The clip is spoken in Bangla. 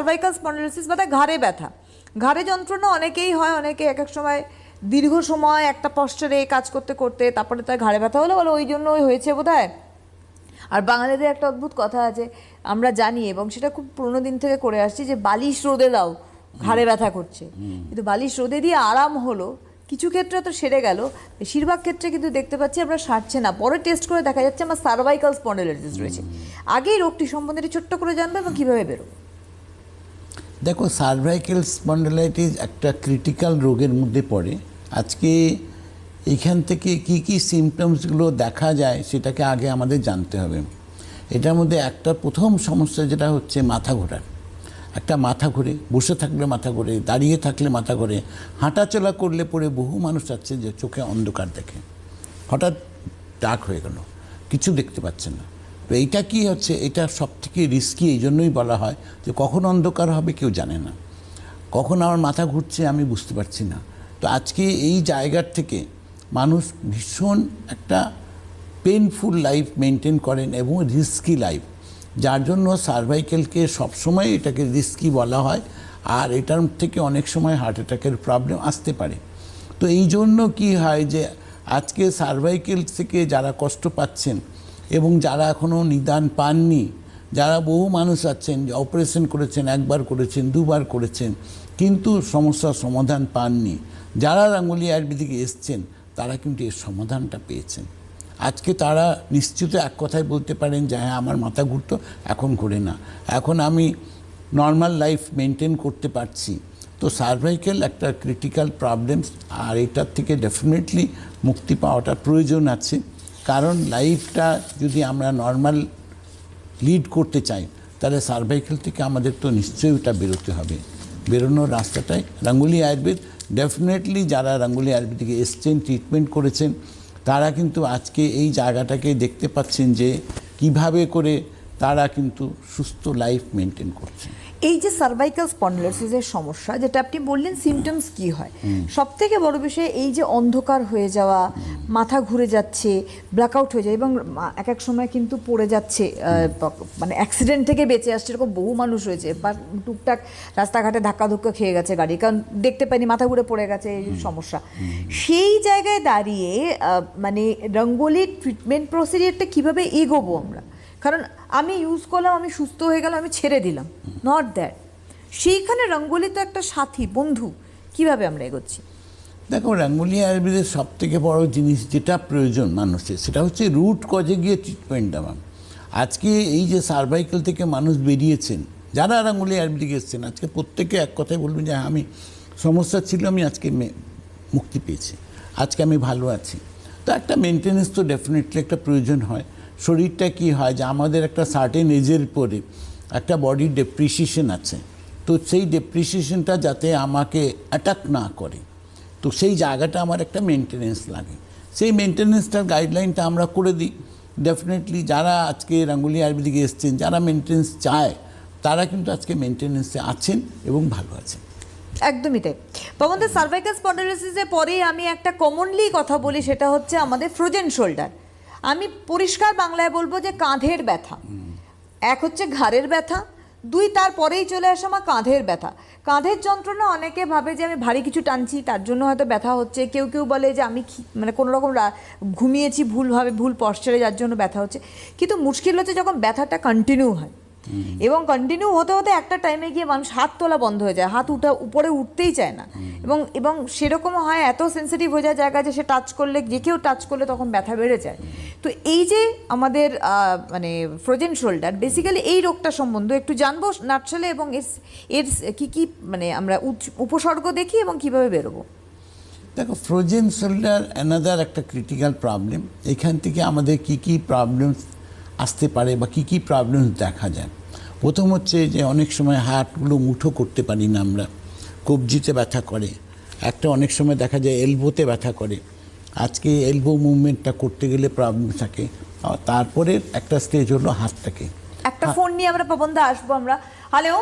সার্ভাইকাল স্পন্ডিলোসিস বা ঘাড়ে ব্যথা, ঘাড়ে যন্ত্রণা অনেকেই হয়, অনেকে এক এক সময় দীর্ঘ সময় একটা পশ্চারে কাজ করতে করতে তারপরে তার ঘাড়ে ব্যথা হলো, বলো ওই জন্যই হয়েছে বোধহয়। আর বাঙালিদের একটা অদ্ভুত কথা আছে, আমরা জানি এবং সেটা খুব পুরোনো দিন থেকে করে আসছি, যে বালিশ রোদে দাও ঘাড়ে ব্যথা করছে, কিন্তু বালিশ রোদে দিয়ে আরাম হলো, কিছু ক্ষেত্রে তো সেরে গেল, বেশিরভাগ ক্ষেত্রে কিন্তু দেখতে পাচ্ছি আমরা সারছে না। পরে টেস্ট করে দেখা যাচ্ছে আমার সার্ভাইকাল স্পন্ডিলোসিস রয়েছে। আগেই রোগটি সম্বন্ধে ছোট্ট করে জানবো এবং কীভাবে বেরোবো। দেখো, সার্ভাইকাল স্পন্ডিলাইটিস একটা ক্রিটিক্যাল রোগের মধ্যে পড়ে। আজকে এইখান থেকে কি কি সিমটমসগুলো দেখা যায় সেটাকে আগে আমাদের জানতে হবে। এটার মধ্যে একটা প্রথম সমস্যা যেটা হচ্ছে মাথা ঘোরার। একটা মাথা ঘুরে, বসে থাকলে মাথা ঘোরে, দাঁড়িয়ে থাকলে মাথা ঘোরে, হাঁটাচলা করলে পরে বহু মানুষ আছে যে চোখে অন্ধকার দেখে, হঠাৎ ডার্ক হয়ে গেল, কিছু দেখতে পাচ্ছে না। তো এইটা কি হচ্ছে, এটা সব থেকে রিস্কি। এই জন্যই বলা হয় যে কখন অন্ধকার হবে কেউ জানে না, কখন আমার মাথা ঘুরছে আমি বুঝতে পারছি না। তো আজকে এই জায়গার থেকে মানুষ ভীষণ একটা পেনফুল লাইফ মেনটেন করেন এবং রিস্কি লাইফ, যার জন্য সার্ভাইকেলকে সবসময় এটাকে রিস্কি বলা হয়। আর এটার থেকে অনেক সময় হার্ট অ্যাটাকের প্রবলেম আসতে পারে। তো এই জন্য কি হয় যে আজকে সার্ভাইকেল থেকে যারা কষ্ট পাচ্ছেন এবং যারা এখনও নিদান পাননি, যারা বহু মানুষ আছেন যে অপারেশন করেছেন, একবার করেছেন, দুবার করেছেন, কিন্তু সমস্যার সমাধান পাননি, যারা গাঙ্গুলি আয়ুর্বেদিকে এসছেন তারা কিন্তু এর সমাধানটা পেয়েছেন। আজকে তারা নিশ্চিত এক কথায় বলতে পারেন যে হ্যাঁ, আমার মাথা ঘুরতো, এখন ঘুরে না, এখন আমি নর্মাল লাইফ মেনটেন করতে পারছি। তো সার্ভাইকেল একটা ক্রিটিক্যাল প্রবলেমস, আর এটার থেকে ডেফিনেটলি মুক্তি পাওয়াটা প্রয়োজন আছে। কারণ লাইফটা যদি আমরা নর্মাল লিড করতে চাই তাহলে সার্ভাইকেল থেকে আমাদের তো নিশ্চয়ই ওটা বেরোতে হবে। বেরোনোর রাস্তাটাই গাঙ্গুলি আয়ুর্বেদ। ডেফিনেটলি যারা গাঙ্গুলি আয়ুর্বেদিকে এসছেন, ট্রিটমেন্ট করেছেন, তারা কিন্তু আজকে এই জায়গাটাকে দেখতে পাচ্ছেন যে কিভাবে করে তারা কিন্তু সুস্থ লাইফ মেনটেন করছে। এই যে সার্ভাইকাল স্পন্ডিলোসিসের সমস্যা যেটা আপনি বললেন, সিমটমস কি হয়, সব থেকে বড় বিষয় এই যে অন্ধকার হয়ে যাওয়া, মাথা ঘুরে যাচ্ছে, ব্ল্যাকআউট হয়ে যায় এবং এক এক সময় কিন্তু পড়ে যাচ্ছে, মানে অ্যাক্সিডেন্ট থেকে বেঁচে আসছে এরকম বহু মানুষ হয়েছে, বা টুকটাক রাস্তাঘাটে ধাক্কা ধুক্কা খেয়ে গেছে গাড়ি, কারণ দেখতে পাইনি, মাথা ঘুরে পড়ে গেছে, এই সমস্যা। সেই জায়গায় দাঁড়িয়ে মানে রঙ্গোলির ট্রিটমেন্ট প্রসিডিওরটা কীভাবে এগোবো আমরা? কারণ আমি ইউজ করলাম, আমি সুস্থ হয়ে গেলাম, আমি ছেড়ে দিলাম, নট দ্যাট। সেইখানে রঙ্গোলি তো একটা সাথী, বন্ধু, কিভাবে আমরা এগোচ্ছি? দেখো, গাঙ্গুলি আয়ুর্বেদের সব থেকে বড় জিনিস যেটা প্রয়োজন মানুষের, সেটা হচ্ছে রুট কজে গিয়ে ট্রিটমেন্ট দেওয়া। আজকে এই যে সার্ভাইকেল থেকে মানুষ বেরিয়েছেন, যারা গাঙ্গুলি আয়ুর্বেদিকে এসছেন, আজকে প্রত্যেকে এক কথাই বলবেন যে আমি সমস্যা ছিল, আমি আজকে মুক্তি পেয়েছি, আজকে আমি ভালো আছি। তো একটা মেনটেন্যান্স তো ডেফিনেটলি একটা প্রয়োজন হয়। শরীরটা কি হয় যে আমাদের একটা সার্টেন এজের পরে একটা বডির ডেপ্রিসিয়েশন আছে, তো সেই ডেপ্রিসিয়েশনটা যাতে আমাকে অ্যাটাক না করে, তো সেই জায়গাটা আমার একটা মেনটেনেন্স লাগে। সেই মেনটেনেন্সটার গাইডলাইনটা আমরা করে দিই। ডেফিনেটলি যারা আজকে গাঙ্গুলি আয়ুর্বেদিকে এসছেন, যারা মেনটেনেন্স চায়, তারা কিন্তু আজকে মেনটেনেন্সে আছেন এবং ভালো আছেন। একদমই তাই। আমাদের সার্ভাইকাল স্পন্ডিলোসিসের পরে আমি একটা কমনলি কথা বলি, সেটা হচ্ছে আমাদের ফ্রোজেন শোল্ডার। আমি পরিষ্কার বাংলায় বলবো যে কাঁধের ব্যথা। এক হচ্ছে ঘাড়ের ব্যথা, দুই তারপরেই চলে আসে আমার কাঁধের ব্যথা। কাঁধের যন্ত্রণা অনেকে ভাবে যে আমি ভারী কিছু টানছি তার জন্য হয়তো ব্যথা হচ্ছে, কেউ কেউ বলে যে আমি মানে কোনো রকম ঘুমিয়েছি ভুলভাবে, ভুল পশ্চারে, যার জন্য ব্যথা হচ্ছে। কিন্তু মুশকিল হচ্ছে যখন ব্যথাটা কন্টিনিউ হয় এবং কন্টিনিউ হতে হতে একটা টাইমে গিয়ে মানুষ হাত তোলা বন্ধ হয়ে যায়, হাত উপরে উঠতেই চায় না, এবং সেরকম হয় এত সেন্সিটিভ হয়ে যায় জায়গা যে সে টাচ করলে, যে কেউ টাচ করলে তখন ব্যথা বেড়ে যায়। তো এই যে আমাদের মানে ফ্রোজেন শোল্ডার, বেসিক্যালি এই রোগটা সম্বন্ধে একটু জানবো নাটশালে, এবং এর কি কি মানে আমরা উপসর্গ দেখি এবং কিভাবে বেরোবো। দেখো, ফ্রোজেন শোল্ডার অ্যানাদার একটা ক্রিটিক্যাল প্রবলেম। এখান থেকে আমাদের কি কি প্রবলেম আসতে পারে বা কী কী প্রবলেম দেখা যায়। প্রথম হচ্ছে যে অনেক সময় হাতগুলো মুঠো করতে পারি না আমরা, কবজিতে ব্যথা করে। একটা অনেক সময় দেখা যায় এলবোতে ব্যথা করে। আজকে এলবো মুভমেন্টটা করতে গেলে প্রবলেম থাকে। তারপরে একটা স্টেজ হলো হাতটাকে। একটা ফোন নিয়ে আমরা পাবনদা আসবো আমরা। হ্যালো।